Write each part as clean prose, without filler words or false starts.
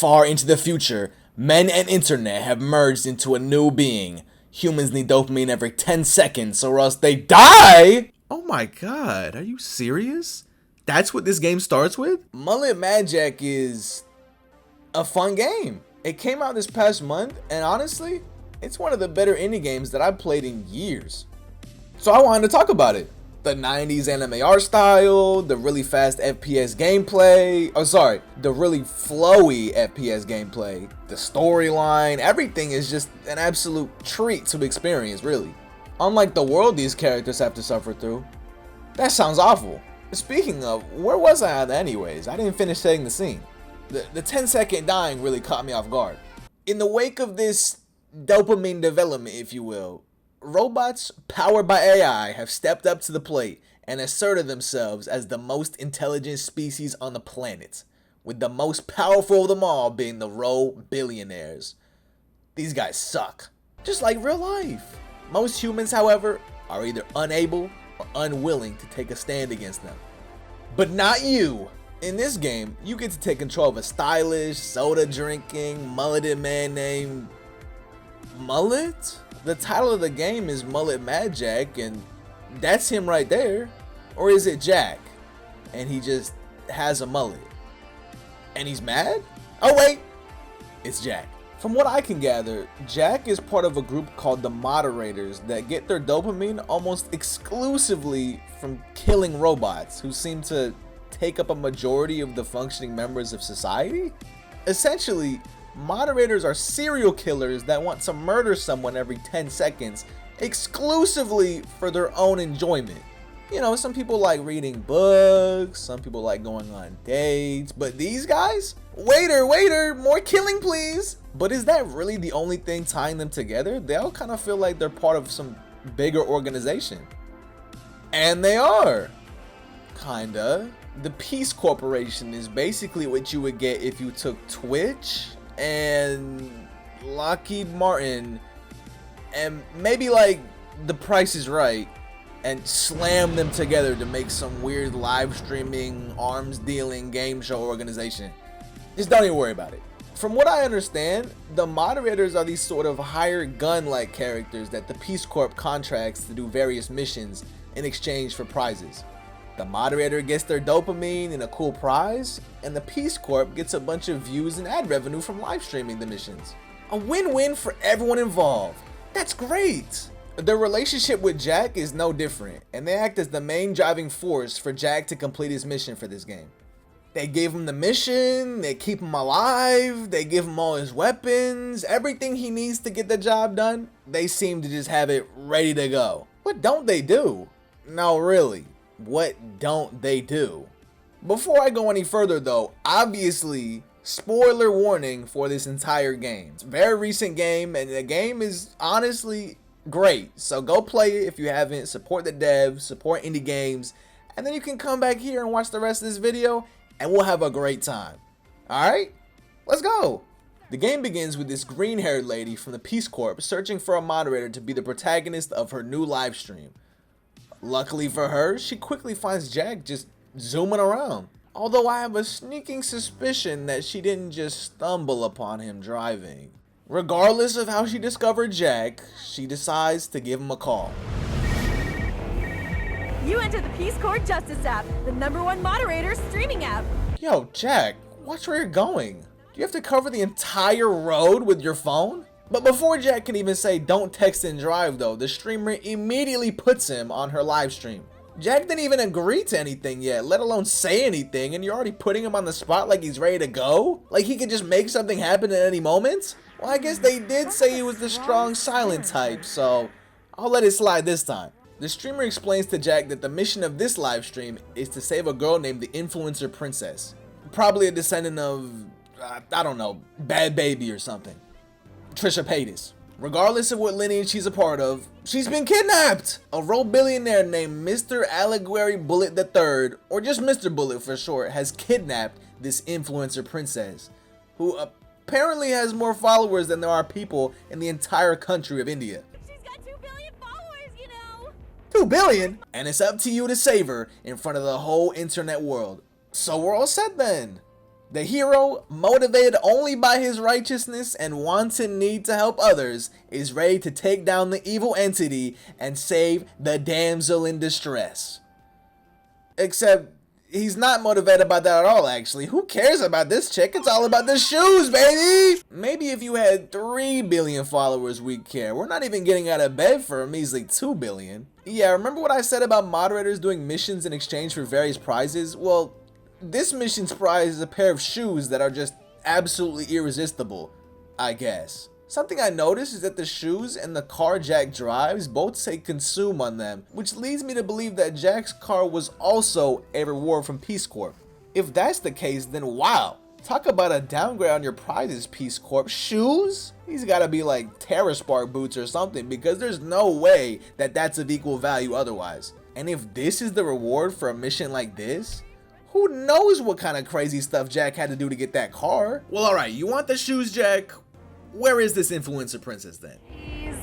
Far into the future, men and internet have merged into a new being. Humans need dopamine every 10 seconds or else they die! Oh my god, are you serious? That's what this game starts with? Mullet MadJack is a fun game. It came out this past month, and honestly, it's one of the better indie games that I've played in years. So I wanted to talk about it. The 90s anime art style, the really fast FPS gameplay, the really flowy FPS gameplay, the storyline, everything is just an absolute treat to experience, really. Unlike the world these characters have to suffer through. That sounds awful. Speaking of, where was I at anyways? I didn't finish setting the scene. The 10-second dying really caught me off guard. In the wake of this dopamine development, if you will, robots powered by AI have stepped up to the plate and asserted themselves as the most intelligent species on the planet, with the most powerful of them all being the rogue billionaires. These guys suck, just like real life. Most humans, however, are either unable or unwilling to take a stand against them. But not you! In this game, you get to take control of a stylish, soda-drinking, mulleted man named Mullet? The title of the game is Mullet MadJack, and that's him right there. Or is it Jack, and he just has a mullet, and he's mad? Oh wait, it's Jack. From what I can gather, Jack is part of a group called the Moderators that get their dopamine almost exclusively from killing robots who seem to take up a majority of the functioning members of society. Essentially, Moderators are serial killers that want to murder someone every 10 seconds exclusively for their own enjoyment. You know, some people like reading books, some people like going on dates, but these guys? Waiter, more killing please! But is that really the only thing tying them together? They all kind of feel like they're part of some bigger organization. And they are. Kinda. The Peace Corporation is basically what you would get if you took Twitch and Lockheed Martin and maybe like The Price is Right and slam them together to make some weird live streaming, arms dealing game show organization. Just don't even worry about it. From what I understand, the Moderators are these sort of hired gun like characters that the Peace Corp contracts to do various missions in exchange for prizes. The Moderator gets their dopamine and a cool prize, and the Peace Corp gets a bunch of views and ad revenue from live streaming the missions. A win-win for everyone involved. That's great! Their relationship with Jack is no different, and they act as the main driving force for Jack to complete his mission for this game. They gave him the mission, they keep him alive, they give him all his weapons, everything he needs to get the job done. They seem to just have it ready to go. What don't they do? No, really. What don't they do? Before I go any further though, obviously, spoiler warning for this entire game. It's a very recent game, and the game is honestly great. So go play it if you haven't, support the devs, support indie games, and then you can come back here and watch the rest of this video, and we'll have a great time. Alright? Let's go! The game begins with this green-haired lady from the Peace Corp searching for a moderator to be the protagonist of her new live stream. Luckily for her, she quickly finds Jack just zooming around. Although I have a sneaking suspicion that she didn't just stumble upon him driving. Regardless of how she discovered Jack, she decides to give him a call. You enter the Peace Corps Justice app, the #1 moderator streaming app. Yo, Jack, watch where you're going. Do you have to cover the entire road with your phone? But before Jack can even say don't text and drive though, the streamer immediately puts him on her live stream. Jack didn't even agree to anything yet, let alone say anything, and you're already putting him on the spot like he's ready to go? Like he could just make something happen at any moment? Well, I guess they did say he was the strong silent type, so I'll let it slide this time. The streamer explains to Jack that the mission of this live stream is to save a girl named the Influencer Princess. Probably a descendant of, I don't know, Bad Baby or something. Trisha Paytas. Regardless of what lineage she's a part of, she's been kidnapped! A rogue billionaire named Mr. Allegory Bullet III, or just Mr. Bullet for short, has kidnapped this influencer princess, who apparently has more followers than there are people in the entire country of India. She's got 2 billion followers, you know! 2 billion? And it's up to you to save her in front of the whole internet world. So we're all set then. The hero, motivated only by his righteousness and wanton need to help others, is ready to take down the evil entity and save the damsel in distress. Except, he's not motivated by that at all, actually. Who cares about this chick? It's all about the shoes, baby! Maybe if you had 3 billion followers, we'd care. We're not even getting out of bed for a measly 2 billion. Yeah, remember what I said about moderators doing missions in exchange for various prizes? Well, this mission's prize is a pair of shoes that are just absolutely irresistible, I guess. Something I noticed is that the shoes and the car Jack drives both say consume on them, which leads me to believe that Jack's car was also a reward from Peace Corp. If that's the case, then wow, talk about a downgrade on your prizes, Peace Corp. Shoes? These gotta be like TerraSpark boots or something, because there's no way that that's of equal value otherwise. And if this is the reward for a mission like this, who knows what kind of crazy stuff Jack had to do to get that car? Well, alright, you want the shoes, Jack? Where is this influencer princess then? He's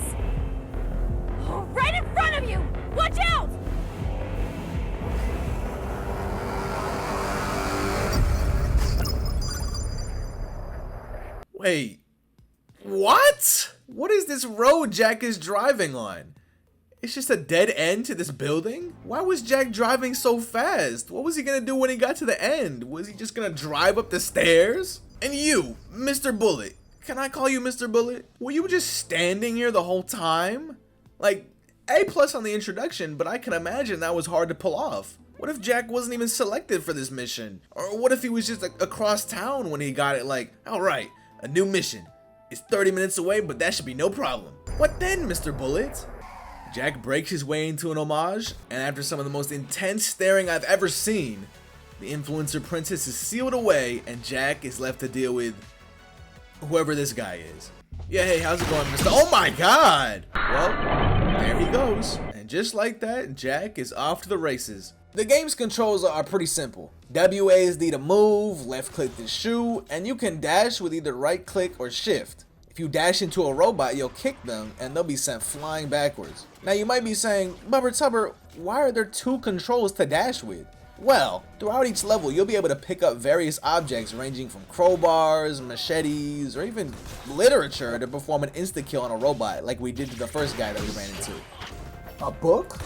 right in front of you! Watch out! Wait, what? What is this road Jack is driving on? It's just a dead end to this building? Why was Jack driving so fast? What was he gonna do when he got to the end? Was he just gonna drive up the stairs? And you, Mr. Bullet, can I call you Mr. Bullet? Were you just standing here the whole time? Like, A+ on the introduction, but I can imagine that was hard to pull off. What if Jack wasn't even selected for this mission? Or what if he was just across town when he got it, like, alright, a new mission. It's 30 minutes away, but that should be no problem. What then, Mr. Bullet? Jack breaks his way into an homage, and after some of the most intense staring I've ever seen, the influencer princess is sealed away, and Jack is left to deal with whoever this guy is. Yeah, hey, how's it going, Mr. Oh my god! Well, there he goes. And just like that, Jack is off to the races. The game's controls are pretty simple. WASD to move, left click to shoot, and you can dash with either right click or shift. If you dash into a robot, you'll kick them and they'll be sent flying backwards. Now you might be saying, BubberTubber, why are there 2 controls to dash with? Well, throughout each level, you'll be able to pick up various objects ranging from crowbars, machetes, or even literature to perform an insta-kill on a robot like we did to the first guy that we ran into. A book?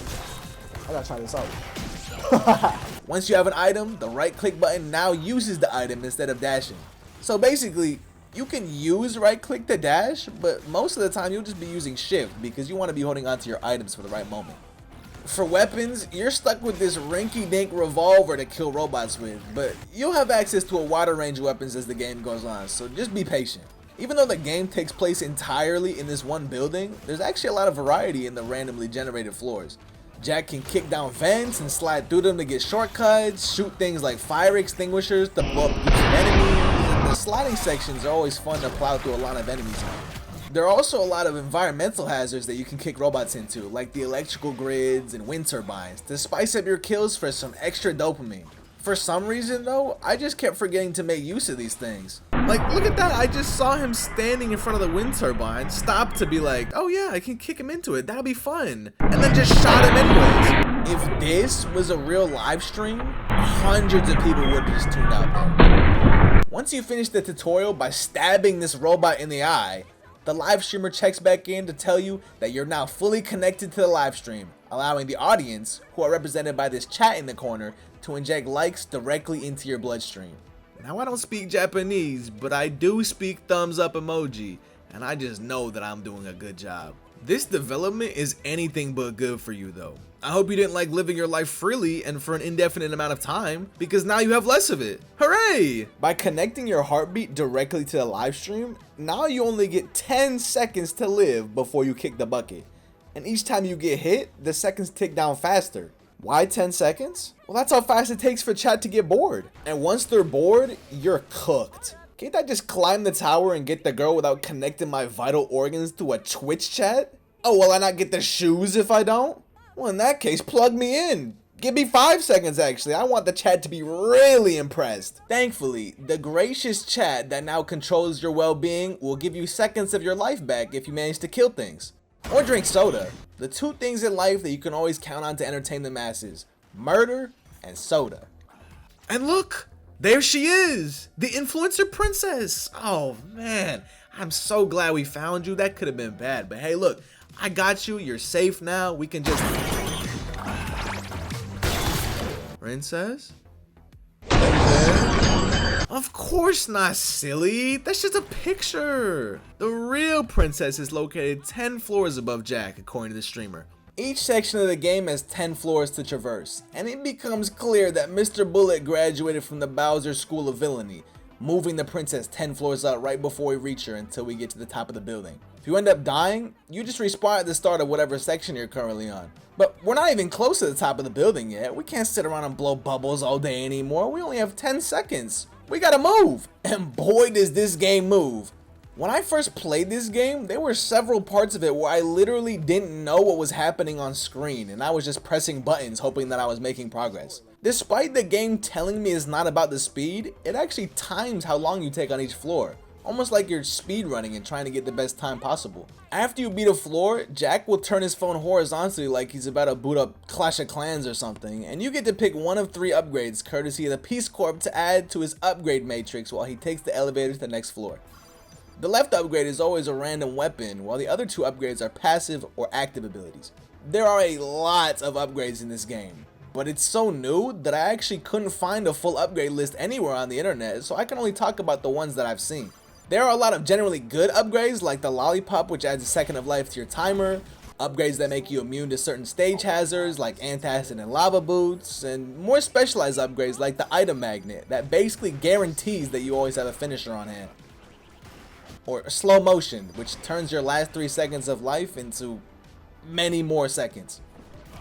I gotta try this out. Once you have an item, the right click button now uses the item instead of dashing. So basically, you can use right click to dash, but most of the time you'll just be using shift because you want to be holding onto your items for the right moment. For weapons, you're stuck with this rinky-dink revolver to kill robots with, but you'll have access to a wider range of weapons as the game goes on, so just be patient. Even though the game takes place entirely in this one building, there's actually a lot of variety in the randomly generated floors. Jack can kick down vents and slide through them to get shortcuts, shoot things like fire extinguishers to blow up groups of enemies, and the sliding sections are always fun to plow through a lot of enemies on. There are also a lot of environmental hazards that you can kick robots into, like the electrical grids and wind turbines, to spice up your kills for some extra dopamine. For some reason though, I just kept forgetting to make use of these things. Like, look at that, I just saw him standing in front of the wind turbine, stopped to be like, oh yeah, I can kick him into it, that'll be fun. And then just shot him anyways. If this was a real live stream, hundreds of people would have just tuned out there. Once you finish the tutorial by stabbing this robot in the eye, the live streamer checks back in to tell you that you're now fully connected to the live stream, allowing the audience, who are represented by this chat in the corner, to inject likes directly into your bloodstream. Now I don't speak Japanese, but I do speak thumbs up emoji, and I just know that I'm doing a good job. This development is anything but good for you though. I hope you didn't like living your life freely and for an indefinite amount of time, because now you have less of it. Hooray! By connecting your heartbeat directly to the live stream, now you only get 10 seconds to live before you kick the bucket. And each time you get hit, the seconds tick down faster. Why 10 seconds? Well, that's how fast it takes for chat to get bored. And once they're bored, you're cooked. Can't I just climb the tower and get the girl without connecting my vital organs to a Twitch chat? Oh, will I not get the shoes if I don't? Well, in that case, plug me in. Give me 5 seconds actually. I want the chat to be really impressed. Thankfully, the gracious chat that now controls your well-being will give you seconds of your life back if you manage to kill things. Or drink soda. The 2 things in life that you can always count on to entertain the masses. Murder and soda. And look, There she is, the influencer princess. Oh man, I'm so glad we found you. That could have been bad, but hey, look, I got you. You're safe now. We can just... Princess? Of course not, silly. That's just a picture. The real princess is located 10 floors above Jack, according to the streamer. Each section of the game has 10 floors to traverse, and it becomes clear that Mr. Bullet graduated from the Bowser School of Villainy, moving the princess 10 floors up right before we reach her until we get to the top of the building. If you end up dying, you just respawn at the start of whatever section you're currently on. But we're not even close to the top of the building yet. We can't sit around and blow bubbles all day anymore. We only have 10 seconds. We gotta move, and boy does this game move. When I first played this game, there were several parts of it where I literally didn't know what was happening on screen, and I was just pressing buttons hoping that I was making progress. Despite the game telling me it's not about the speed, it actually times how long you take on each floor, almost like you're speed running and trying to get the best time possible. After you beat a floor, Jack will turn his phone horizontally like he's about to boot up Clash of Clans or something, and you get to pick one of 3 upgrades courtesy of the Peace Corp to add to his upgrade matrix while he takes the elevator to the next floor. The left upgrade is always a random weapon, while the other 2 upgrades are passive or active abilities. There are a lot of upgrades in this game, but it's so new that I actually couldn't find a full upgrade list anywhere on the internet, so I can only talk about the ones that I've seen. There are a lot of generally good upgrades like the lollipop, which adds a second of life to your timer, upgrades that make you immune to certain stage hazards like antacid and lava boots, and more specialized upgrades like the item magnet that basically guarantees that you always have a finisher on hand. Or slow motion, which turns your last 3 seconds of life into many more seconds.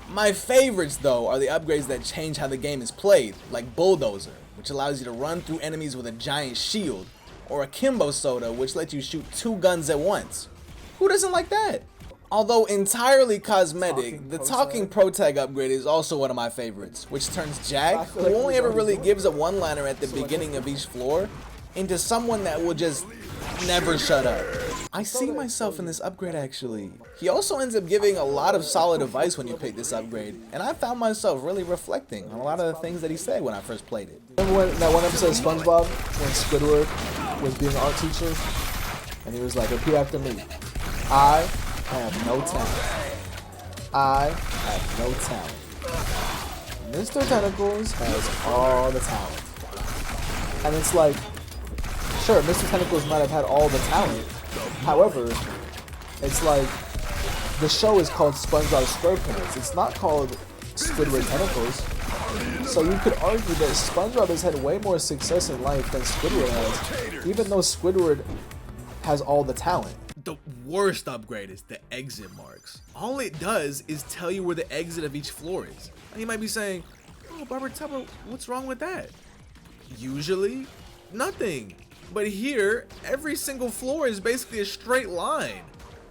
My favorites though are the upgrades that change how the game is played, like Bulldozer, which allows you to run through enemies with a giant shield, or Akimbo Soda, which lets you shoot 2 guns at once. Who doesn't like that? Although entirely cosmetic, the Talking Pro Tag upgrade is also one of my favorites, which turns Jack, who only ever really gives a one-liner at the beginning of each floor, into someone that will just never shut up. I see myself in this upgrade actually. He also ends up giving a lot of solid advice when you pick this upgrade, and I found myself really reflecting on a lot of the things that he said when I first played it. Remember when that one episode of SpongeBob when Squidward was being an art teacher and he was like, repeat after me, I have no talent. I have no talent. Mr. Tentacles has all the talent. And it's like, sure, Mr. Tentacles might have had all the talent. However, it's like the show is called SpongeBob SquarePants. It's not called Squidward Tentacles. So you could argue that SpongeBob has had way more success in life than Squidward has, even though Squidward has all the talent. The worst upgrade is the exit marks. All it does is tell you where the exit of each floor is. And you might be saying, oh, BubberTubber, what's wrong with that? Usually, nothing. But here, every single floor is basically a straight line.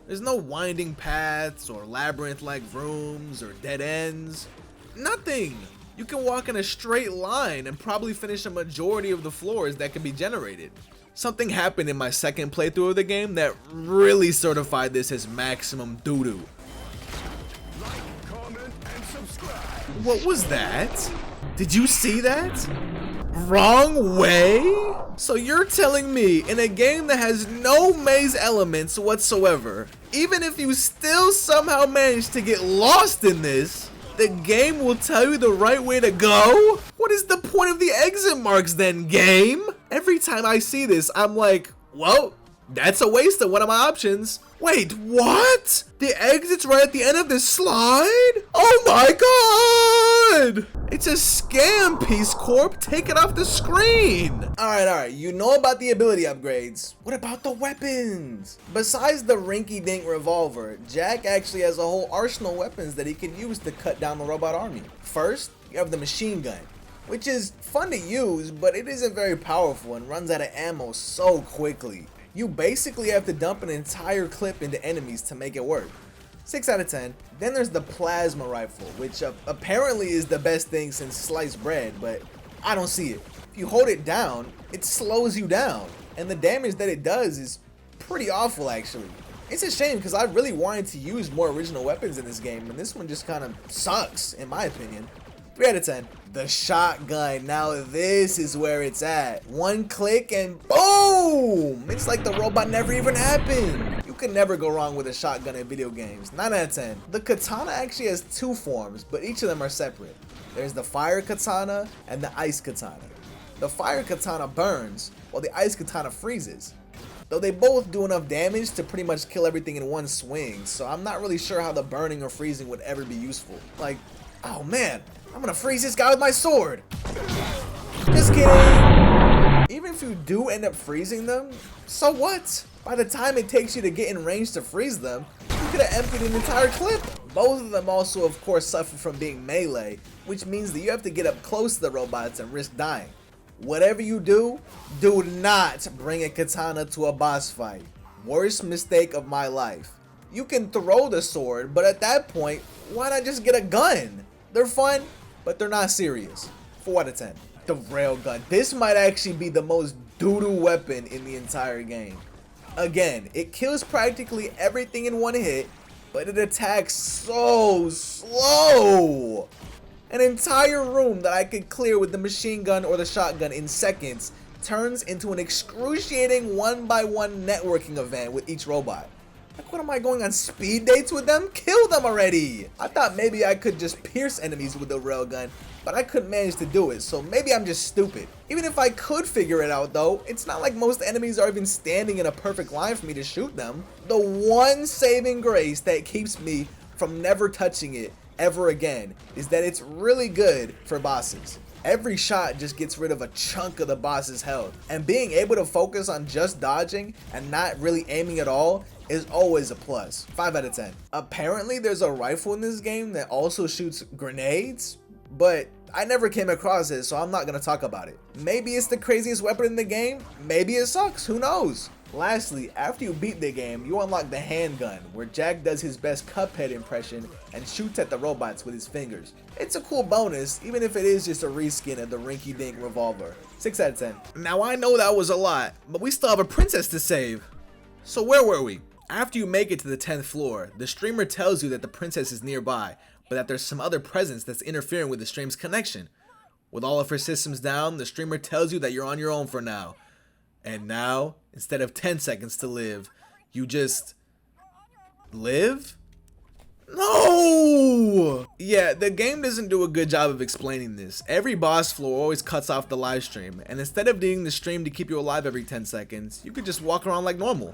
There's no winding paths or labyrinth-like rooms or dead ends. Nothing. You can walk in a straight line and probably finish a majority of the floors that can be generated. Something happened in my second playthrough of the game that really certified this as maximum doo-doo. Like, comment, and subscribe. What was that? Did you see that? Wrong way? So you're telling me in a game that has no maze elements whatsoever, even if you still somehow manage to get lost in this, the game will tell you the right way to go? What is the point of the exit marks then, game? Every time I see this, I'm like, well, that's a waste of one of my options. Wait, what? The exit's right at the end of this slide? Oh my god! It's a scam, Peace Corp. Take it off the screen. Alright, you know about the ability upgrades. What about the weapons? Besides the rinky-dink revolver, Jack actually has a whole arsenal of weapons that he can use to cut down the robot army. First, you have the machine gun, which is fun to use, but it isn't very powerful and runs out of ammo so quickly. You basically have to dump an entire clip into enemies to make it work. 6 out of 10. Then there's the plasma rifle, which apparently is the best thing since sliced bread, but I don't see it. If you hold it down, it slows you down, and the damage that it does is pretty awful actually. It's a shame because I really wanted to use more original weapons in this game, and this one just kind of sucks in my opinion. 3 out of 10. The shotgun, now this is where it's at. One click and boom! It's like the robot never even happened. You can never go wrong with a shotgun in video games. 9 out of 10. The katana actually has 2 forms, but each of them are separate. There's the fire katana and the ice katana. The fire katana burns, while the ice katana freezes. Though they both do enough damage to pretty much kill everything in one swing, so I'm not really sure how the burning or freezing would ever be useful. Like, oh man, I'm gonna freeze this guy with my sword. Just kidding. Even if you do end up freezing them, so what? By the time it takes you to get in range to freeze them, you could have emptied an entire clip. Both of them also, of course, suffer from being melee, which means that you have to get up close to the robots and risk dying. Whatever you do, do not bring a katana to a boss fight. Worst mistake of my life. You can throw the sword, but at that point, why not just get a gun? They're fun, but they're not serious. 4 out of 10. The railgun. This might actually be the most doo-doo weapon in the entire game. Again, it kills practically everything in one hit, but it attacks so slow. An entire room that I could clear with the machine gun or the shotgun in seconds turns into an excruciating 1-by-1 networking event with each robot. Like, what am I going on speed dates with them? Kill them already! I thought maybe I could just pierce enemies with the railgun, but I couldn't manage to do it, so maybe I'm just stupid. Even if I could figure it out though, it's not like most enemies are even standing in a perfect line for me to shoot them. The one saving grace that keeps me from never touching it ever again is that it's really good for bosses. Every shot just gets rid of a chunk of the boss's health, and being able to focus on just dodging and not really aiming at all is always a plus. 5 out of 10. Apparently there's a rifle in this game that also shoots grenades, but I never came across it, so I'm not gonna talk about it. Maybe it's the craziest weapon in the game, maybe it sucks, who knows? Lastly, after you beat the game, you unlock the handgun, where Jack does his best Cuphead impression and shoots at the robots with his fingers. It's a cool bonus, even if it is just a reskin of the rinky-dink revolver. 6 out of 10. Now I know that was a lot, but we still have a princess to save. So where were we? After you make it to the 10th floor, the streamer tells you that the princess is nearby, but that there's some other presence that's interfering with the stream's connection. With all of her systems down, the streamer tells you that you're on your own for now. And now, instead of 10 seconds to live, you just live? No! Yeah, the game doesn't do a good job of explaining this. Every boss floor always cuts off the live stream, and instead of needing the stream to keep you alive every 10 seconds, you could just walk around like normal.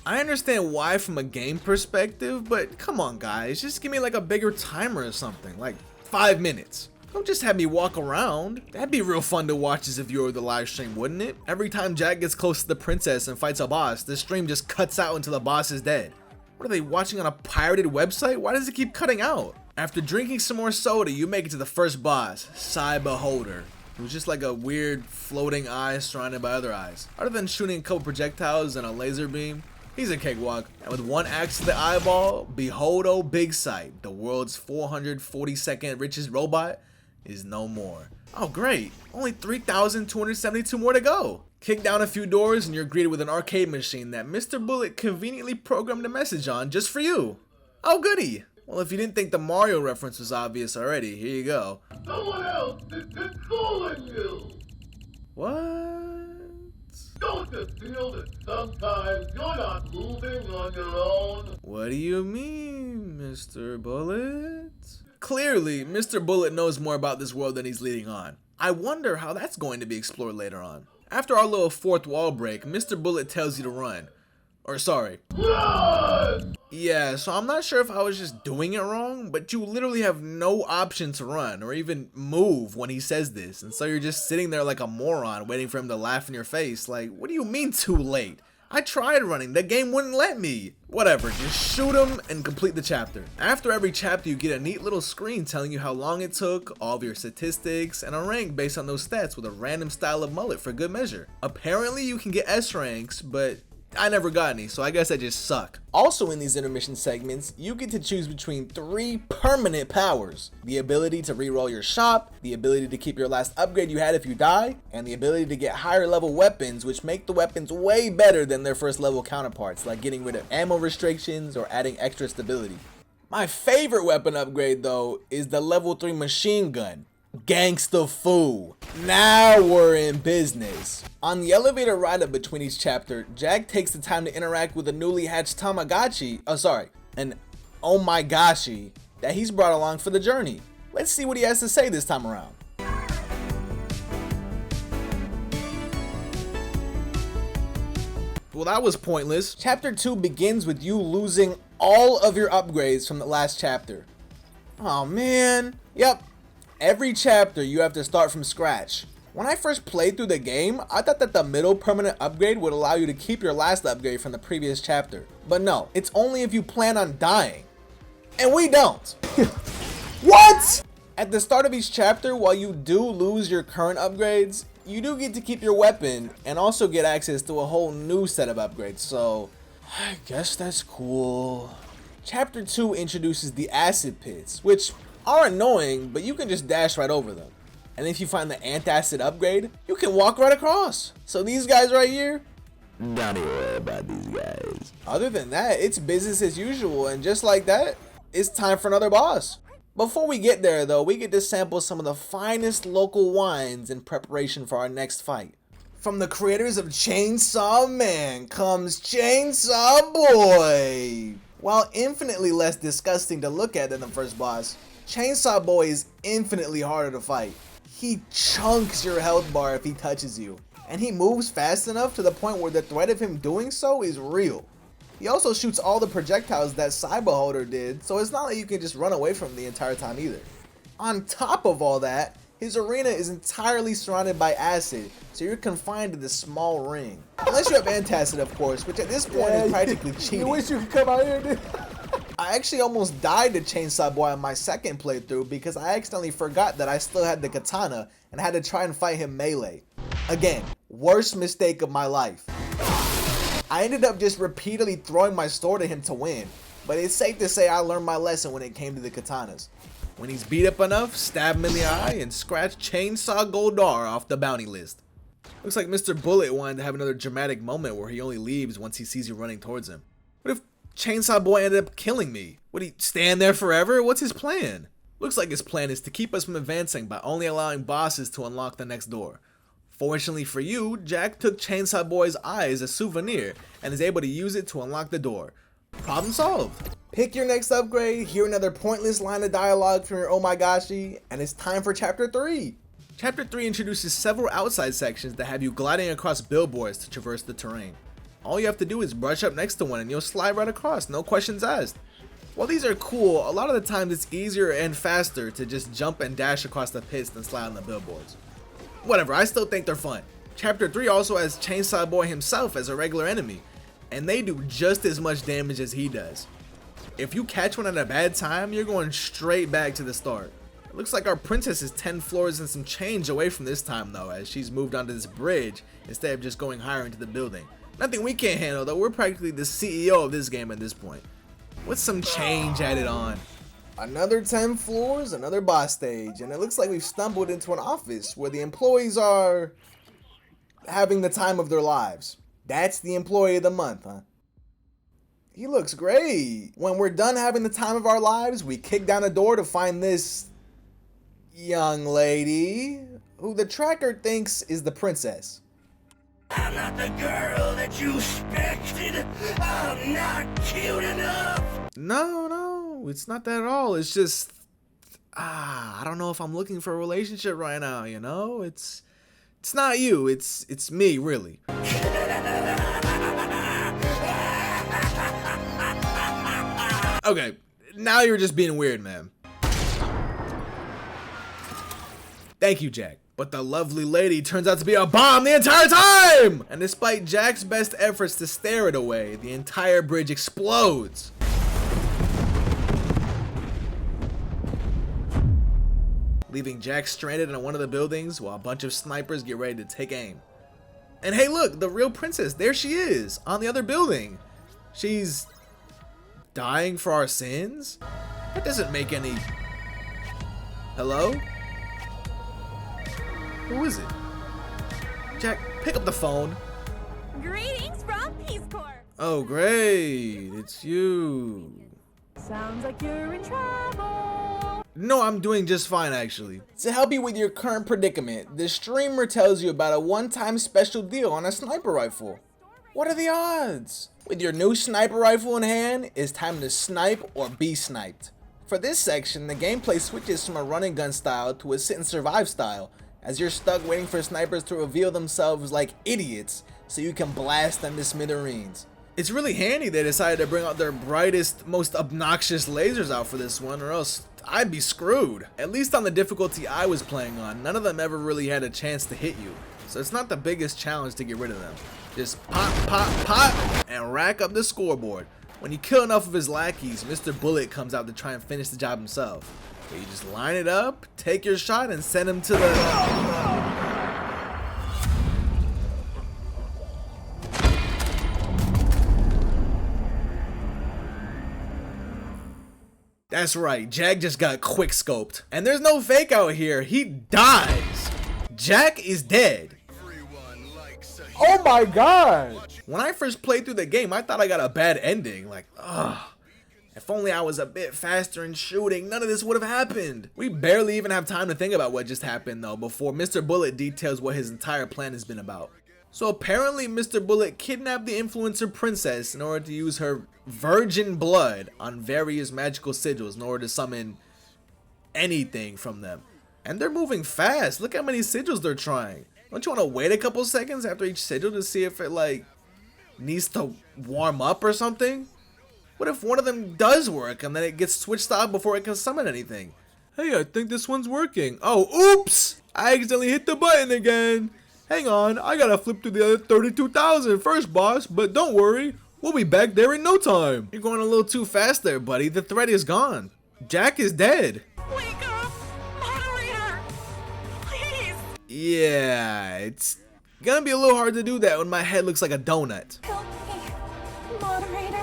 I understand why from a game perspective, but come on guys, just give me like a bigger timer or something, like 5 minutes. Don't just have me walk around. That'd be real fun to watch as a viewer of the live stream, wouldn't it? Every time Jack gets close to the princess and fights a boss, the stream just cuts out until the boss is dead. What are they watching on a pirated website? Why does it keep cutting out? After drinking some more soda, you make it to the first boss, Psy Beholder. It was just like a weird floating eye surrounded by other eyes. Other than shooting a couple projectiles and a laser beam, he's a cakewalk. And with one axe to the eyeball, behold oh big sight, the world's 442nd richest robot is no more. Oh great, only 3,272 more to go. Kick down a few doors and you're greeted with an arcade machine that Mr. Bullet conveniently programmed a message on just for you. Oh goody. Well, if you didn't think the Mario reference was obvious already, here you go. Someone else is controlling you! What? Don't you feel that sometimes you're not moving on your own? What do you mean, Mr. Bullet? Clearly, Mr. Bullet knows more about this world than he's leading on. I wonder how that's going to be explored later on. After our little fourth wall break, Mr. Bullet tells you to run. Or sorry. Run! Yeah, so I'm not sure if I was just doing it wrong, but you literally have no option to run or even move when he says this. And so you're just sitting there like a moron waiting for him to laugh in your face. Like, what do you mean too late? I tried running, the game wouldn't let me. Whatever, just shoot him and complete the chapter. After every chapter, you get a neat little screen telling you how long it took, all of your statistics, and a rank based on those stats with a random style of mullet for good measure. Apparently you can get S ranks, but I never got any, so I guess I just suck. Also in these intermission segments, you get to choose between 3 permanent powers. The ability to reroll your shop, the ability to keep your last upgrade you had if you die, and the ability to get higher level weapons, which make the weapons way better than their first level counterparts, like getting rid of ammo restrictions or adding extra stability. My favorite weapon upgrade though is the level 3 machine gun. Gangsta fool. Now we're in business. On the elevator ride up between each chapter, Jack takes the time to interact with a newly hatched Tamagotchi, an oh my goshie that he's brought along for the journey. Let's see what he has to say this time around. Well, that was pointless. Chapter 2 begins with you losing all of your upgrades from the last chapter. Oh man. Yep. Every chapter you have to start from scratch. When I first played through the game, I thought that the middle permanent upgrade would allow you to keep your last upgrade from the previous chapter. But no, it's only if you plan on dying. And we don't. What? At the start of each chapter, while you do lose your current upgrades, you do get to keep your weapon and also get access to a whole new set of upgrades, so I guess that's cool. Chapter 2 introduces the acid pits, which are annoying, but you can just dash right over them. And if you find the antacid upgrade, you can walk right across. So these guys right here, don't even worry about these guys. Other than that, it's business as usual, and just like that, it's time for another boss. Before we get there though, we get to sample some of the finest local wines in preparation for our next fight. From the creators of Chainsaw Man comes Chainsaw Boy. While infinitely less disgusting to look at than the first boss, Chainsaw Boy is infinitely harder to fight. He chunks your health bar if he touches you, and he moves fast enough to the point where the threat of him doing so is real. He also shoots all the projectiles that Cyberholder did, so it's not like you can just run away from him the entire time either. On top of all that, his arena is entirely surrounded by acid, so you're confined to this small ring. Unless you have antacid, of course, which at this point is practically cheating. You wish you could come out here, dude. I actually almost died to Chainsaw Boy on my second playthrough because I accidentally forgot that I still had the katana and had to try and fight him melee. Again, worst mistake of my life. I ended up just repeatedly throwing my sword at him to win, but it's safe to say I learned my lesson when it came to the katanas. When he's beat up enough, stab him in the eye and scratch Chainsaw Goldar off the bounty list. Looks like Mr. Bullet wanted to have another dramatic moment where he only leaves once he sees you running towards him. What if Chainsaw Boy ended up killing me? Would he stand there forever? What's his plan? Looks like his plan is to keep us from advancing by only allowing bosses to unlock the next door. Fortunately for you, Jack took Chainsaw Boy's eye as a souvenir and is able to use it to unlock the door. Problem solved. Pick your next upgrade, hear another pointless line of dialogue from your oh my goshie, and it's time for Chapter 3. Chapter 3 introduces several outside sections that have you gliding across billboards to traverse the terrain. All you have to do is brush up next to one and you'll slide right across, no questions asked. While these are cool, a lot of the times it's easier and faster to just jump and dash across the pits than slide on the billboards. Whatever, I still think they're fun. Chapter 3 also has Chainsaw Boy himself as a regular enemy, and they do just as much damage as he does. If you catch one at a bad time, you're going straight back to the start. It looks like our princess is 10 floors and some change away from this time though, as she's moved onto this bridge instead of just going higher into the building. Nothing we can't handle though, we're practically the CEO of this game at this point. With some change added on. Another 10 floors, another boss stage, and it looks like we've stumbled into an office where the employees are having the time of their lives. That's the employee of the month, huh? He looks great. When we're done having the time of our lives, we kick down a door to find this young lady who the tracker thinks is the princess. I'm not the girl that you expected. I'm not cute enough. No, it's not that at all. It's just, I don't know if I'm looking for a relationship right now, you know? It's not you, it's me, really. Okay, now you're just being weird, man. Thank you, Jack. But the lovely lady turns out to be a bomb the entire time! And despite Jack's best efforts to stare it away, the entire bridge explodes. Leaving Jack stranded in one of the buildings while a bunch of snipers get ready to take aim. And hey look, the real princess, there she is, on the other building. She's dying for our sins? That doesn't make any... Hello? Who is it? Jack, pick up the phone. Greetings from Peace Corps. Oh great, it's you. Sounds like you're in trouble. No, I'm doing just fine actually. To help you with your current predicament, the streamer tells you about a one-time special deal on a sniper rifle. What are the odds? With your new sniper rifle in hand, it's time to snipe or be sniped. For this section, the gameplay switches from a run and gun style to a sit and survive style, as you're stuck waiting for snipers to reveal themselves like idiots so you can blast them to smithereens. It's really handy they decided to bring out their brightest, most obnoxious lasers out for this one, or else I'd be screwed. At least on the difficulty I was playing on, none of them ever really had a chance to hit you. So it's not the biggest challenge to get rid of them. Just pop, pop, pop, and rack up the scoreboard. When you kill enough of his lackeys, Mr. Bullet comes out to try and finish the job himself. But you just line it up, take your shot, and send him to the... That's right, Jack just got quick scoped. And there's no fake out here, he dies. Jack is dead. Oh my god! When I first played through the game, I thought I got a bad ending. Like, ugh. If only I was a bit faster in shooting, none of this would have happened. We barely even have time to think about what just happened though, before Mr. Bullet details what his entire plan has been about. So apparently Mr. Bullet kidnapped the influencer princess in order to use her virgin blood on various magical sigils in order to summon anything from them. And they're moving fast. Look how many sigils they're trying. Don't you want to wait a couple seconds after each sigil to see if it like needs to warm up or something? What if one of them does work and then it gets switched off before it can summon anything? Hey, I think this one's working. Oh, oops! I accidentally hit the button again. Hang on, I gotta flip through the other 32,000 first, boss, but don't worry, we'll be back there in no time. You're going a little too fast there, buddy. The threat is gone. Jack is dead. Wake up! Moderator! Please! Yeah, it's gonna be a little hard to do that when my head looks like a donut. Help me! Moderator!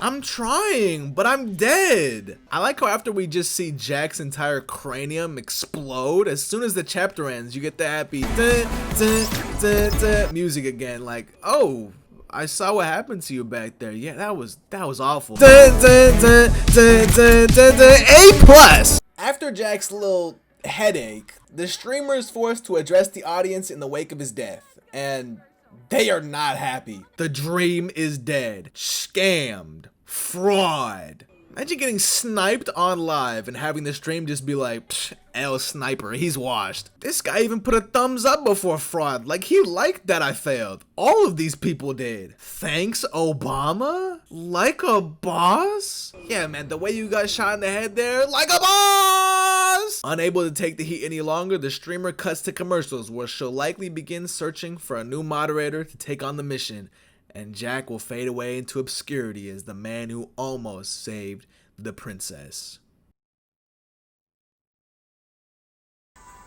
I'm trying, but I'm dead. I like how after we just see Jack's entire cranium explode, as soon as the chapter ends, you get the happy dun, dun, dun, dun, music again. Like, oh, I saw what happened to you back there. Yeah, that was awful. Dun, dun, dun, dun, dun, dun, dun. A+. After Jack's little headache, the streamer is forced to address the audience in the wake of his death, and they are not happy. The dream is dead. Scammed. Fraud. Imagine getting sniped on live and having the stream just be like, L sniper, he's washed. This guy even put a thumbs up before fraud. Like he liked that I failed. All of these people did. Thanks, Obama? Like a boss? Yeah, man, the way you got shot in the head there, like a boss! Unable to take the heat any longer, the streamer cuts to commercials where she'll likely begin searching for a new moderator to take on the mission. And Jack will fade away into obscurity as the man who almost saved the princess.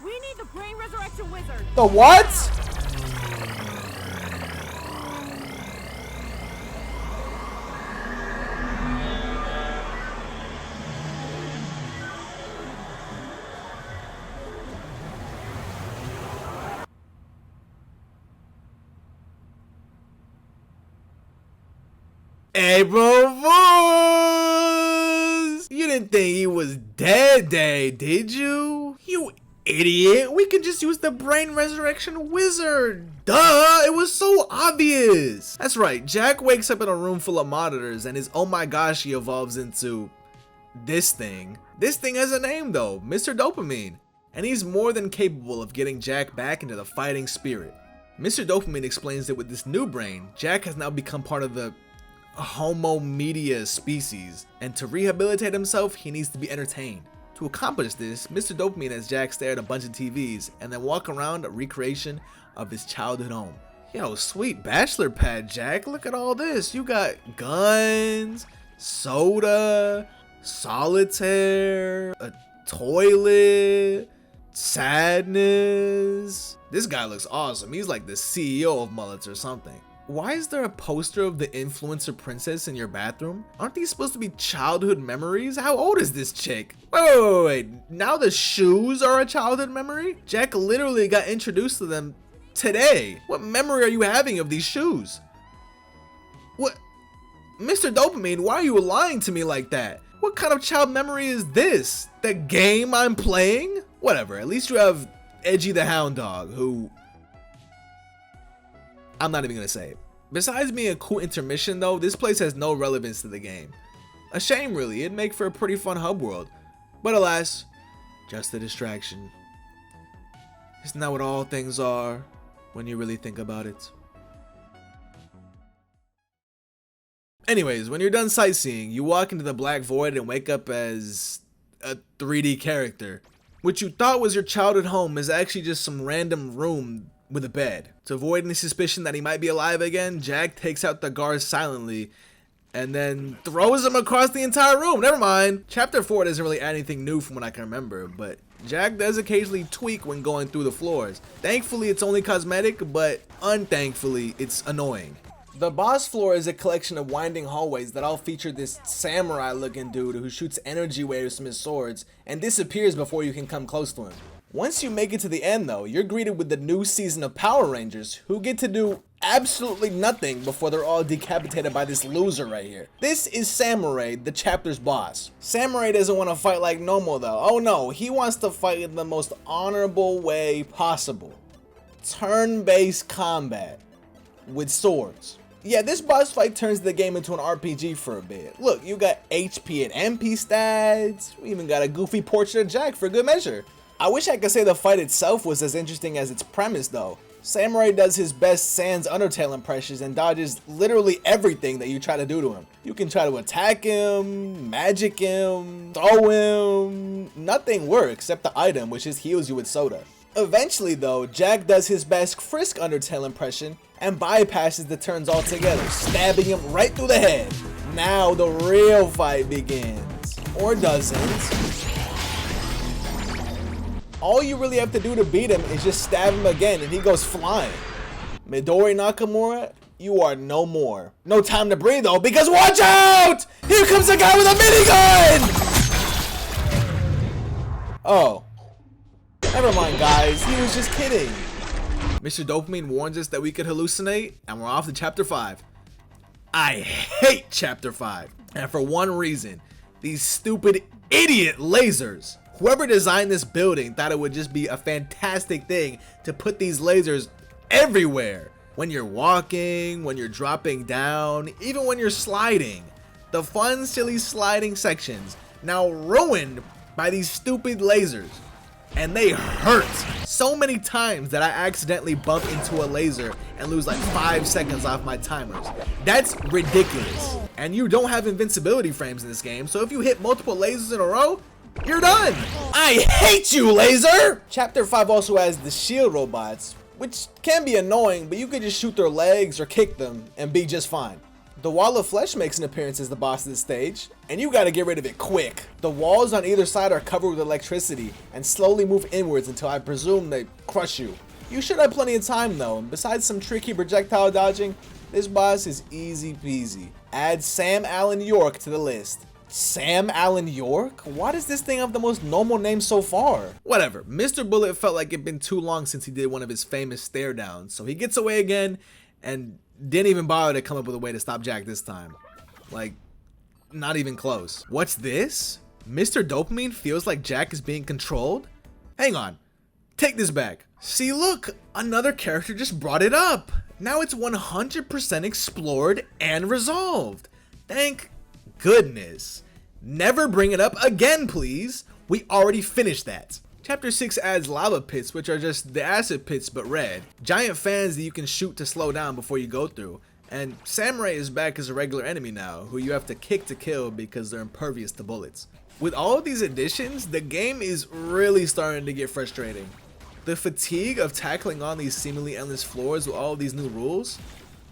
We need the brain resurrection wizard! The what? April Fools! You didn't think he was dead, did you? You idiot! We could just use the brain resurrection wizard! Duh! It was so obvious! That's right, Jack wakes up in a room full of monitors and his oh my gosh he evolves into this thing. This thing has a name though, Mr. Dopamine. And he's more than capable of getting Jack back into the fighting spirit. Mr. Dopamine explains that with this new brain, Jack has now become part of the Homo media species, and to rehabilitate himself, he needs to be entertained. To accomplish this, Mr. Dopamine has Jack stare at a bunch of TVs and then walk around a recreation of his childhood home. Yo, sweet bachelor pad, Jack. Look at all this. You got guns, soda, solitaire, a toilet, sadness. This guy looks awesome. He's like the CEO of Mullets or something. Why is there a poster of the influencer princess in your bathroom? Aren't these supposed to be childhood memories? How old is this chick? Wait. Now the shoes are a childhood memory? Jack literally got introduced to them today. What memory are you having of these shoes? What? Mr. Dopamine, why are you lying to me like that? What kind of child memory is this? The game I'm playing? Whatever, at least you have Edgy the Hound Dog, who... I'm not even gonna say it. Besides being a cool intermission though, this place has no relevance to the game. A shame really, it'd make for a pretty fun hub world. But alas, just a distraction. Isn't that what all things are, when you really think about it? Anyways, when you're done sightseeing, you walk into the Black Void and wake up as a 3D character. What you thought was your childhood home is actually just some random room with a bed. To avoid any suspicion that he might be alive again, Jack takes out the guards silently and then throws them across the entire room. Never mind. Chapter 4 doesn't really add anything new from what I can remember, but Jack does occasionally tweak when going through the floors. Thankfully, it's only cosmetic, but unthankfully, it's annoying. The boss floor is a collection of winding hallways that all feature this samurai looking dude who shoots energy waves from his swords and disappears before you can come close to him. Once you make it to the end though, you're greeted with the new season of Power Rangers who get to do absolutely nothing before they're all decapitated by this loser right here. This is Samurai, the chapter's boss. Samurai doesn't want to fight like normal though. Oh no, he wants to fight in the most honorable way possible. Turn-based combat with swords. Yeah, this boss fight turns the game into an RPG for a bit. Look, you got HP and MP stats. We even got a goofy portrait of Jack for good measure. I wish I could say the fight itself was as interesting as its premise though. Samurai does his best Sans Undertale impressions and dodges literally everything that you try to do to him. You can try to attack him, magic him, throw him. Nothing works except the item, which just heals you with soda. Eventually though, Jack does his best Frisk Undertale impression and bypasses the turns altogether, stabbing him right through the head. Now the real fight begins. Or doesn't. All you really have to do to beat him is just stab him again and he goes flying. Midori Nakamura, you are no more. No time to breathe though, because watch out! Here comes a guy with a minigun! Oh. Never mind guys, he was just kidding. Mr. Dopamine warns us that we could hallucinate, and we're off to chapter 5. I hate chapter 5, and for one reason, these stupid idiot lasers. Whoever designed this building thought it would just be a fantastic thing to put these lasers everywhere. When you're walking, when you're dropping down, even when you're sliding. The fun, silly sliding sections now ruined by these stupid lasers. And they hurt so many times that I accidentally bump into a laser and lose like 5 seconds off my timers. That's ridiculous. And you don't have invincibility frames in this game, so if you hit multiple lasers in a row, you're done. I hate you, laser! Chapter 5 also has the shield robots, which can be annoying, but you could just shoot their legs or kick them and be just fine. The wall of flesh makes an appearance as the boss of the stage, and you gotta get rid of it quick. The walls on either side are covered with electricity and slowly move inwards until I presume they crush you. You should have plenty of time though, and besides some tricky projectile dodging, this boss is easy peasy. Add Sam Allen York to the list. Sam Allen York? Why does this thing have the most normal name so far? Whatever, Mr. Bullet felt like it'd been too long since he did one of his famous stare downs, so he gets away again and didn't even bother to come up with a way to stop Jack this time. Like, not even close. What's this? Mr. Dopamine feels like Jack is being controlled? Hang on, take this back. See, look, another character just brought it up. Now it's 100% explored and resolved. Thank goodness. Never bring it up again, please. We already finished that. Chapter 6 adds lava pits, which are just the acid pits but red. Giant fans that you can shoot to slow down before you go through. And Samurai is back as a regular enemy now, who you have to kick to kill because they're impervious to bullets. With all of these additions, the game is really starting to get frustrating. The fatigue of tackling on these seemingly endless floors with all of these new rules,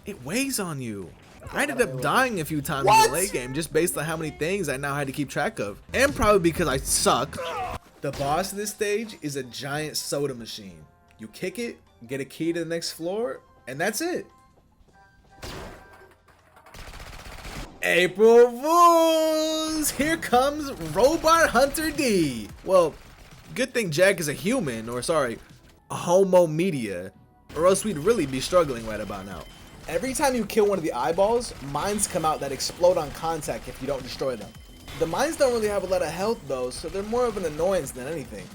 it weighs on you. I ended up dying a few times in the late game just based on how many things I now had to keep track of. And probably because I suck. The boss of this stage is a giant soda machine. You kick it, get a key to the next floor, and that's it. April Fools! Here comes Robot Hunter D. Well, good thing Jack is a human, or sorry, a homo media, or else we'd really be struggling right about now. Every time you kill one of the eyeballs, mines come out that explode on contact if you don't destroy them. The mines don't really have a lot of health though, so they're more of an annoyance than anything.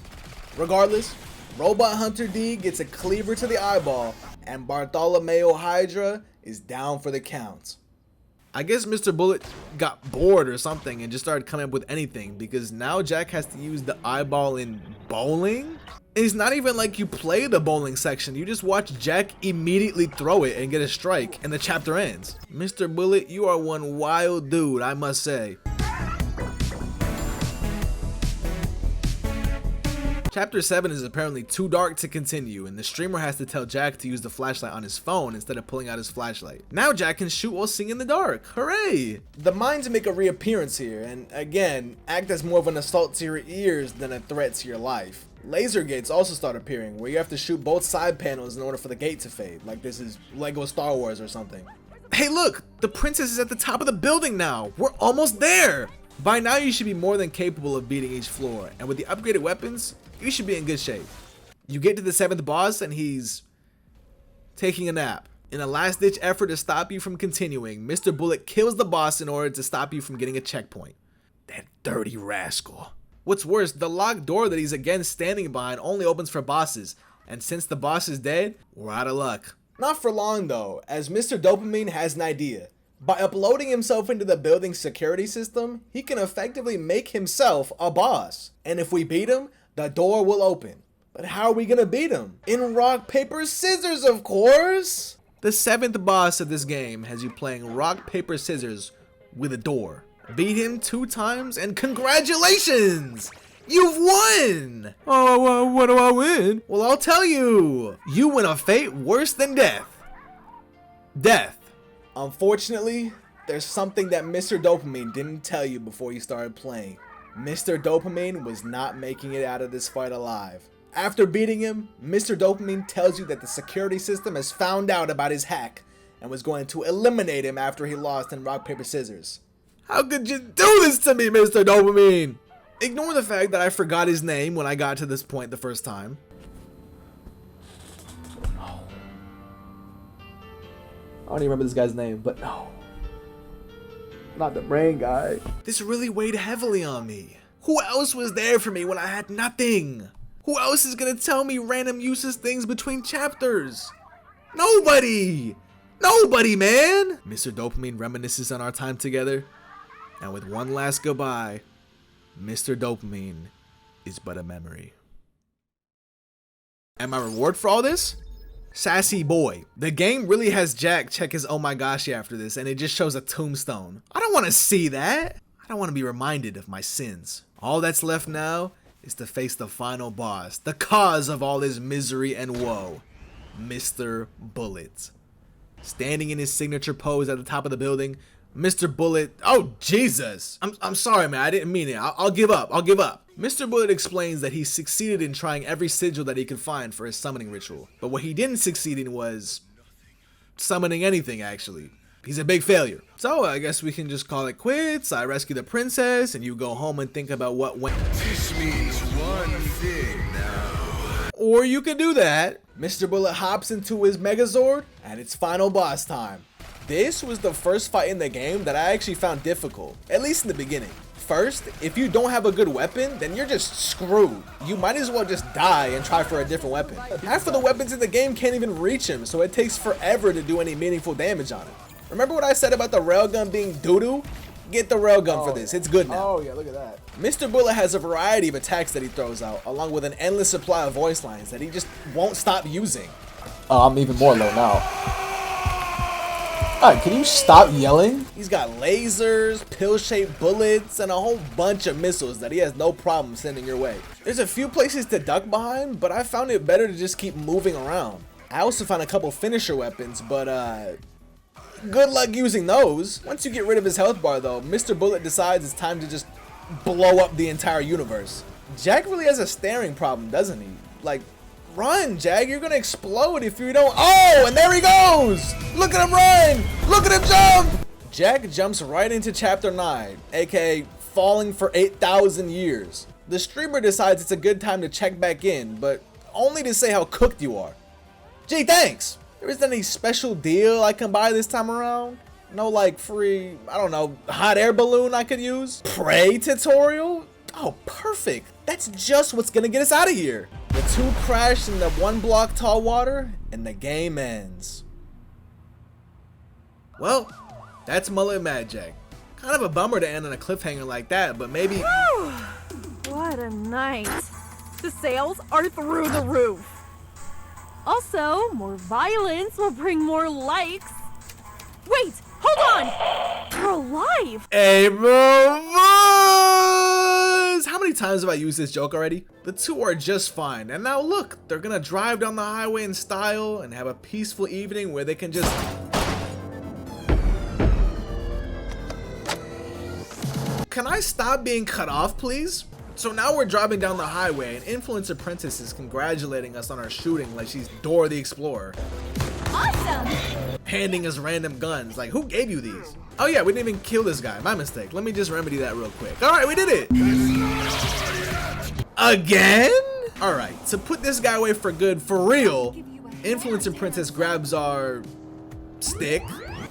Regardless, Robot Hunter D gets a cleaver to the eyeball, and Bartholomew Hydra is down for the count. I guess Mr. Bullet got bored or something and just started coming up with anything, because now Jack has to use the eyeball in bowling? It's not even like you play the bowling section, you just watch Jack immediately throw it and get a strike and the chapter ends. Mr. Bullet, you are one wild dude, I must say. Chapter 7 is apparently too dark to continue, and the streamer has to tell Jack to use the flashlight on his phone instead of pulling out his flashlight. Now Jack can shoot while seeing in the dark. Hooray! The mines make a reappearance here, and again, act as more of an assault to your ears than a threat to your life. Laser gates also start appearing, where you have to shoot both side panels in order for the gate to fade, like this is Lego Star Wars or something. Hey look! The princess is at the top of the building now! We're almost there! By now you should be more than capable of beating each floor, and with the upgraded weapons, you should be in good shape. You get to the 7th boss and he's taking a nap. In a last-ditch effort to stop you from continuing, Mr. Bullet kills the boss in order to stop you from getting a checkpoint. That dirty rascal. What's worse, the locked door that he's again standing behind only opens for bosses, and since the boss is dead, we're out of luck. Not for long though, as Mr. Dopamine has an idea. By uploading himself into the building's security system, he can effectively make himself a boss. And if we beat him, the door will open. But how are we gonna beat him? In rock, paper, scissors, of course! The 7th boss of this game has you playing rock, paper, scissors with a door. Beat him 2 times and congratulations! You've won! Oh, what do I win? Well, I'll tell you. You win a fate worse than death. Death. Unfortunately, there's something that Mr. Dopamine didn't tell you before you started playing. Mr. Dopamine was not making it out of this fight alive. After beating him, Mr. Dopamine tells you that the security system has found out about his hack and was going to eliminate him after he lost in rock, paper, scissors. How could you do this to me, Mr. Dopamine? Ignore the fact that I forgot his name when I got to this point the first time. I don't even remember this guy's name, but no. Not the brain guy. This really weighed heavily on me. Who else was there for me when I had nothing? Who else is gonna tell me random useless things between chapters? Nobody! Nobody, man! Mr. Dopamine reminisces on our time together, and with one last goodbye, Mr. Dopamine is but a memory. And my reward for all this? Sassy boy. The game really has Jack check his oh my gosh after this, and it just shows a tombstone. I don't want to see that. I don't want to be reminded of my sins. All that's left now is to face the final boss, the cause of all this misery and woe, Mr. Bullet. Standing in his signature pose at the top of the building, Mr. Bullet, oh Jesus! I'm sorry, man, I didn't mean it. I'll give up, I'll give up. Mr. Bullet explains that he succeeded in trying every sigil that he could find for his summoning ritual, but what he didn't succeed in was summoning anything, actually. He's a big failure. So I guess we can just call it quits. I rescue the princess, and you go home and think about what went. This means one thing now. Or you can do that. Mr. Bullet hops into his Megazord, and it's final boss time. This was the first fight in the game that I actually found difficult, at least in the beginning. First, if you don't have a good weapon, then you're just screwed. You might as well just die and try for a different weapon. Half of the weapons in the game can't even reach him, so it takes forever to do any meaningful damage on him. Remember what I said about the railgun being doo-doo? Get the railgun for this, it's good now. Oh yeah, look at that. Mr. Bullet has a variety of attacks that he throws out, along with an endless supply of voice lines that he just won't stop using. Oh, I'm even more low now. Alright, can you stop yelling? He's got lasers, pill-shaped bullets, and a whole bunch of missiles that he has no problem sending your way. There's a few places to duck behind, but I found it better to just keep moving around. I also found a couple finisher weapons, but good luck using those. Once you get rid of his health bar though, Mr. Bullet decides it's time to just blow up the entire universe. Jack really has a staring problem, doesn't he? Like, run, Jag, you're gonna explode if you don't. Oh, and there he goes! Look at him run! Look at him jump! Jack jumps right into chapter 9, aka falling for 8,000 years. The streamer decides it's a good time to check back in, but only to say how cooked you are. Gee, thanks! There isn't any special deal I can buy this time around? No like free, I don't know, hot air balloon I could use? Pray tutorial? Oh, perfect. That's just what's gonna get us out of here. The two crash in the 1 block tall water and the game ends. Well, that's Mullet MadJack. Kind of a bummer to end on a cliffhanger like that, but maybe... Whew. What a night. The sales are through the roof. Also, more violence will bring more likes. Wait, hold on! You're alive! Hey, bro! How many times have I used this joke already? The two are just fine, and now look, they're gonna drive down the highway in style and have a peaceful evening where they can just... Can I stop being cut off, please? So now we're driving down the highway and Influencer Princess is congratulating us on our shooting like she's Dora the Explorer. Awesome! Handing us random guns, like who gave you these? Oh yeah, we didn't even kill this guy, my mistake. Let me just remedy that real quick. Alright, we did it! Again? Alright, to put this guy away for good, for real, Influencer Princess grabs our stick,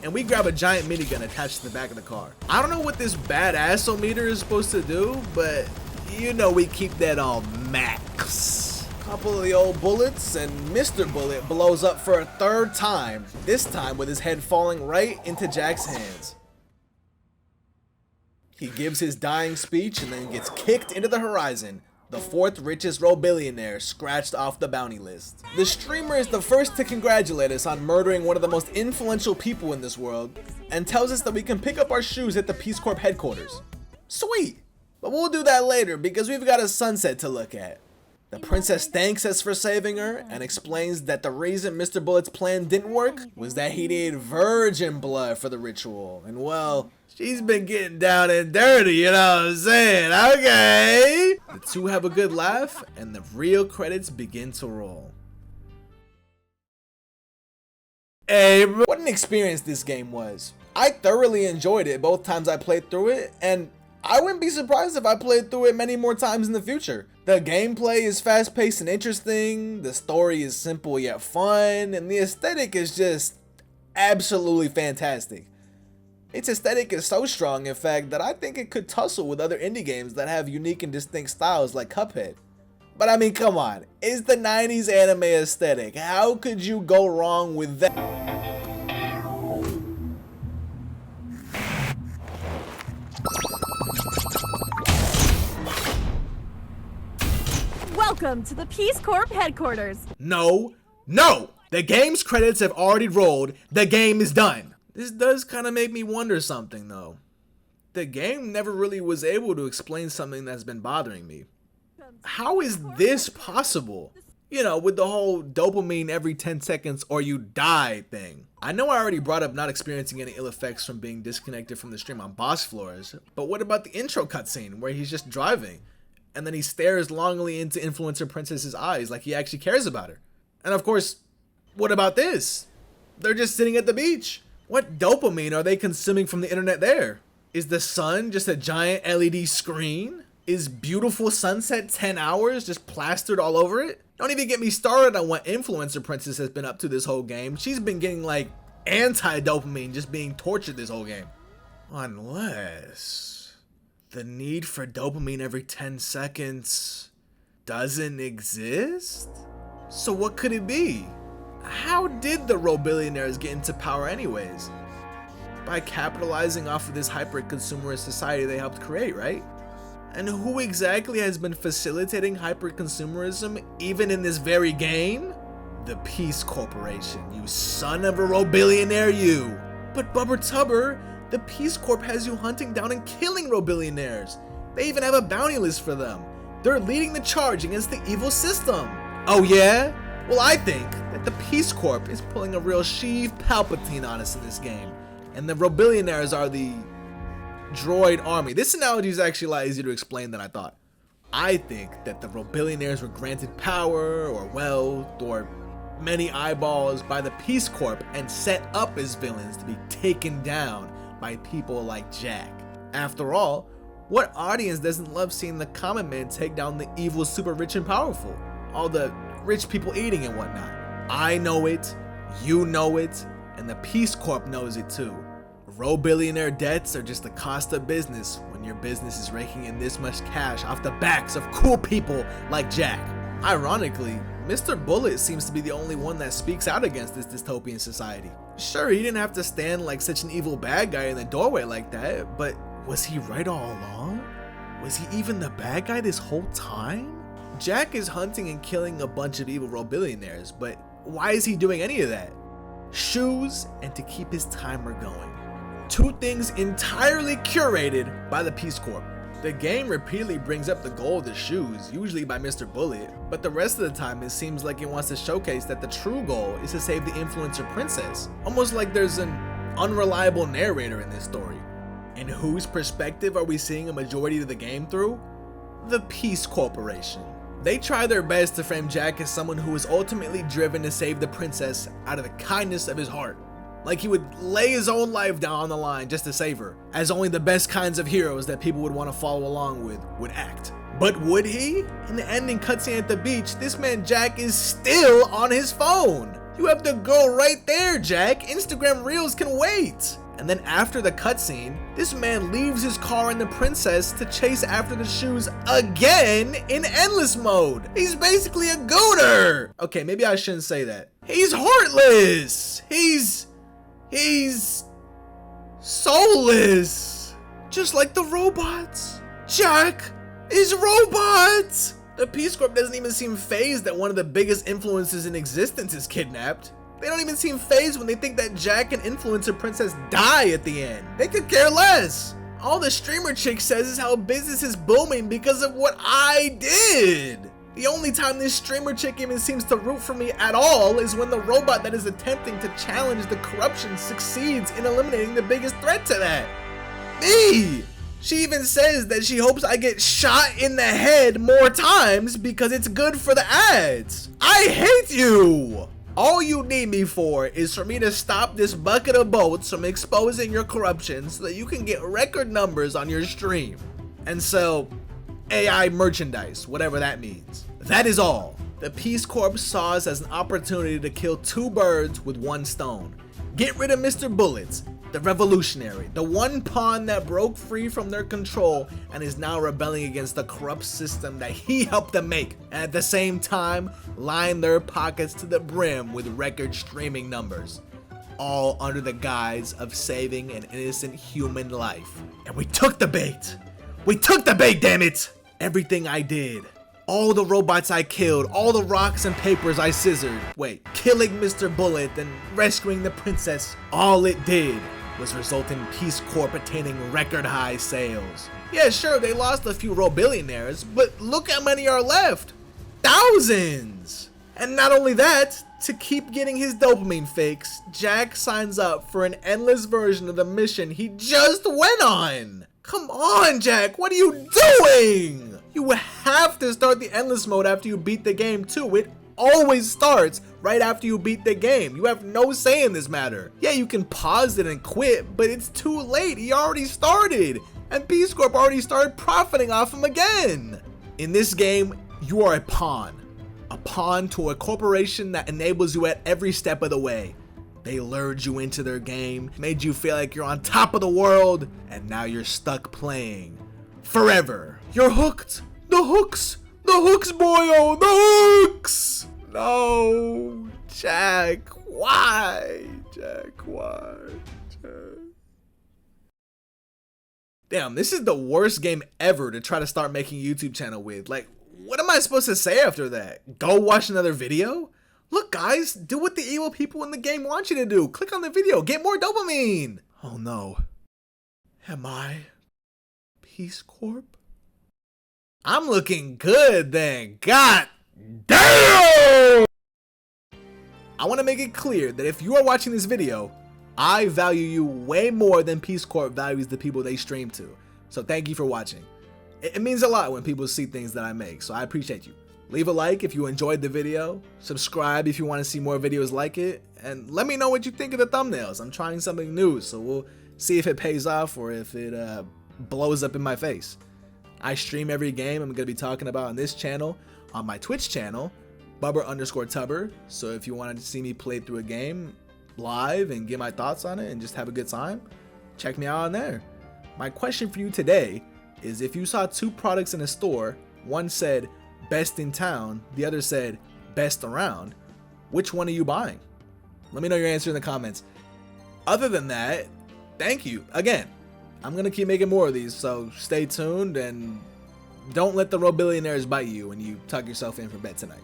and we grab a giant minigun attached to the back of the car. I don't know what this badass-o-meter is supposed to do, but you know we keep that on max. Couple of the old bullets, and Mr. Bullet blows up for a 3rd time, this time with his head falling right into Jack's hands. He gives his dying speech and then gets kicked into the horizon. The 4th richest billionaire scratched off the bounty list. The streamer is the first to congratulate us on murdering one of the most influential people in this world and tells us that we can pick up our shoes at the Peace Corp headquarters. Sweet! But we'll do that later because we've got a sunset to look at. The princess thanks us for saving her and explains that the reason Mr. Bullet's plan didn't work was that he needed virgin blood for the ritual. And well, she's been getting down and dirty, you know what I'm saying? Okay! The two have a good laugh and the real credits begin to roll. Hey, bro. What an experience this game was. I thoroughly enjoyed it both times I played through it, and I wouldn't be surprised if I played through it many more times in the future. The gameplay is fast-paced and interesting, the story is simple yet fun, and the aesthetic is just absolutely fantastic. Its aesthetic is so strong, in fact, that I think it could tussle with other indie games that have unique and distinct styles like Cuphead. But I mean, come on, it's the 90s anime aesthetic. How could you go wrong with that? Welcome to the Peace Corp headquarters. No, the game's credits have already rolled. The game is done. This does kind of make me wonder something though. The game never really was able to explain something that's been bothering me. How is this possible? You know, with the whole dopamine every 10 seconds or you die thing. I know I already brought up not experiencing any ill effects from being disconnected from the stream on boss floors, but what about the intro cutscene where he's just driving? And then he stares longingly into Influencer Princess's eyes like he actually cares about her. And of course, what about this? They're just sitting at the beach. What dopamine are they consuming from the internet there? Is the sun just a giant LED screen? Is beautiful sunset 10 hours just plastered all over it? Don't even get me started on what Influencer Princess has been up to this whole game. She's been getting like anti-dopamine just being tortured this whole game. Unless the need for dopamine every 10 seconds doesn't exist? So what could it be? How did the billionaires get into power anyways? By capitalizing off of this hyper-consumerist society they helped create, right? And who exactly has been facilitating hyper-consumerism even in this very game? The Peace Corporation, you son of a billionaire, you! But BubberTubber, the Peace Corp has you hunting down and killing billionaires. They even have a bounty list for them. They're leading the charge against the evil system. Oh yeah? Well, I think that the Peace Corp is pulling a real Sheev Palpatine on us in this game. And the billionaires are the droid army. This analogy is actually a lot easier to explain than I thought. I think that the billionaires were granted power or wealth or many eyeballs by the Peace Corp and set up as villains to be taken down by people like Jack. After all, what audience doesn't love seeing the common man take down the evil super rich and powerful? All the rich people eating and whatnot. I know it, you know it, and the Peace Corp knows it too. Billionaire debts are just the cost of business when your business is raking in this much cash off the backs of cool people like Jack. Ironically, Mr. Bullet seems to be the only one that speaks out against this dystopian society. Sure, he didn't have to stand like such an evil bad guy in the doorway like that, but was he right all along? Was he even the bad guy this whole time? Jack is hunting and killing a bunch of evil billionaires, but why is he doing any of that? Shoes and to keep his timer going. Two things entirely curated by the Peace Corp. The game repeatedly brings up the goal of the shoes, usually by Mr. Bullet, but the rest of the time it seems like it wants to showcase that the true goal is to save the influencer princess. Almost like there's an unreliable narrator in this story. And whose perspective are we seeing a majority of the game through? The Peace Corporation. They try their best to frame Jack as someone who is ultimately driven to save the princess out of the kindness of his heart. Like he would lay his own life down on the line just to save her, as only the best kinds of heroes that people would want to follow along with would act. But would he? In the ending cutscene at the beach, this man Jack is still on his phone. You have the girl right there, Jack. Instagram Reels can wait. And then after the cutscene, this man leaves his car and the princess to chase after the shoes again in endless mode. He's basically a gooner. Okay, maybe I shouldn't say that. He's heartless. He's soulless. Just like the robots. Jack is robots. The Peace Corp doesn't even seem fazed that one of the biggest influences in existence is kidnapped. They don't even seem fazed when they think that Jack and influencer princess die at the end. They could care less. All the streamer chick says is how business is booming because of what I did. The only time this streamer chick even seems to root for me at all is when the robot that is attempting to challenge the corruption succeeds in eliminating the biggest threat to that. Me! She even says that she hopes I get shot in the head more times because it's good for the ads. I hate you! All you need me for is for me to stop this bucket of boats from exposing your corruption so that you can get record numbers on your stream and sell AI merchandise, whatever that means. That is all. The Peace Corp saw us as an opportunity to kill two birds with one stone. Get rid of Mr. Bullets, the revolutionary, the one pawn that broke free from their control and is now rebelling against the corrupt system that he helped them make, and at the same time line their pockets to the brim with record streaming numbers, all under the guise of saving an innocent human life. And we took the bait. We took the bait, damn it! Everything I did, all the robots I killed, all the rocks and papers I scissored, killing Mr. Bullet and rescuing the princess, all it did was result in Peace Corp attaining record high sales. Yeah, sure, they lost a few billionaires, but look how many are left. Thousands! And not only that, to keep getting his dopamine fix, Jack signs up for an endless version of the mission he just went on. Come on, Jack, what are you doing? You have to start the endless mode after you beat the game too. It always starts right after you beat the game. You have no say in this matter. Yeah, you can pause it and quit, but it's too late. He already started, and Peace Corp already started profiting off him again. In this game, you are a pawn to a corporation that enables you at every step of the way. They lured you into their game, made you feel like you're on top of the world, and now you're stuck playing forever. You're hooked. The hooks, boyo, the hooks. No, Jack, why? Jack, why? Jack. Damn, this is the worst game ever to try to start making a YouTube channel with. Like, what am I supposed to say after that? Go watch another video? Look, guys, do what the evil people in the game want you to do. Click on the video, get more dopamine. Oh no. Am I Peace Corp? I'm looking good then. God damn! I want to make it clear that if you are watching this video, I value you way more than Peace Corp values the people they stream to. So thank you for watching. It means a lot when people see things that I make, so I appreciate you. Leave a like if you enjoyed the video, subscribe if you want to see more videos like it, and let me know what you think of the thumbnails. I'm trying something new, so we'll see if it pays off or if it blows up in my face. I stream every game I'm going to be talking about on this channel, on my Twitch channel, Bubber_Tubber, so if you wanted to see me play through a game live and get my thoughts on it and just have a good time, check me out on there. My question for you today is, if you saw two products in a store, one said best in town, the other said best around, which one are you buying? Let me know your answer in the comments. Other than that, thank you. Again, I'm going to keep making more of these, so stay tuned and don't let the Robillionaires bite you when you tuck yourself in for bed tonight.